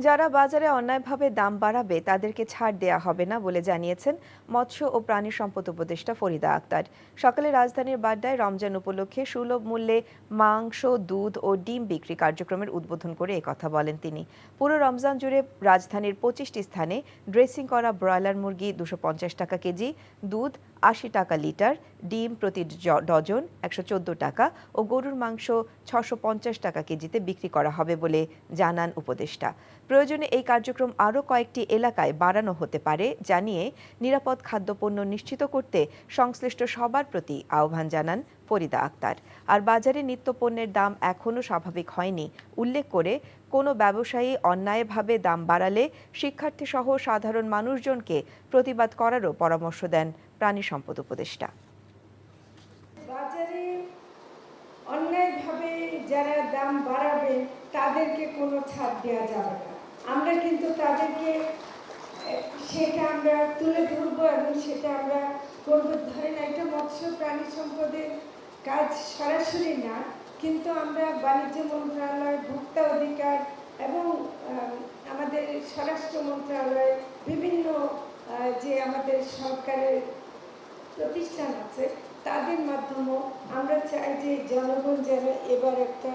যারা বাজারে অন্যায়ভাবে দাম বাড়াবে তাদেরকে ছাড় দেয়া হবে না বলে জানিয়েছেন মৎস্য ও প্রাণী সম্পদ উপদেষ্টা ফরিদা আক্তার। সকালে রাজধানীর বাড্ডায় রমজান উপলক্ষে সুলভ মূল্যে মাংস, দুধ ও ডিম বিক্রি কার্যক্রমের উদ্বোধন করে একথা বলেন তিনি। পুরো রমজান জুড়ে রাজধানীর 25টি স্থানে ড্রেসিং করা ব্রয়লার মুরগি 250 টাকা কেজি, দুধ 80 টাকা লিটার, ডিম প্রতি ডজন 114 টাকা ও গরুর মাংস 650 টাকা কেজিতে বিক্রি করা হবে বলে জানান উপদেষ্টা। প্রয়োজনে এই কার্যক্রম আরও কয়েকটি এলাকায় বাড়ানো হতে পারে জানিয়ে নিরাপদ খাদ্যপণ্য নিশ্চিত করতে সংশ্লিষ্ট সবার প্রতি আহ্বান জানান ফরিদা আক্তার। আর বাজারে নিত্যপণ্যের দাম এখনও স্বাভাবিক হয়নি উল্লেখ করে কোনো ব্যবসায়ী অন্যায়ভাবে দাম বাড়ালে শিক্ষার্থীসহ সাধারণ মানুষজনকে প্রতিবাদ করারও পরামর্শ দেন প্রাণী সম্পদ উপদেষ্টা। বাজারে অন্যায়ভাবে যারা দাম বাড়াবে তাদেরকে কোনো ছাড় দেওয়া যাবে না। আমরা কিন্তু তাদেরকে সেটা আমরা তুলে ধরবো এবং সেটা আমরা করবো। ধরেন একটা মৎস্য প্রাণী সম্পদের কাজ সরাসরি না, কিন্তু আমরা বাণিজ্য মন্ত্রণালয়, ভোক্তা অধিকার এবং আমাদের স্বরাষ্ট্র মন্ত্রণালয়, বিভিন্ন যে আমাদের সরকারের প্রতিষ্ঠান আছে তাদের মাধ্যমেও আমরা চাই যে জনগণ যেন এবার একটা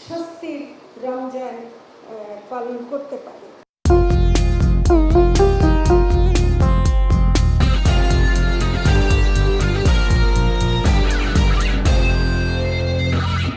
স্বস্তির রমজান পালন করতে পারে।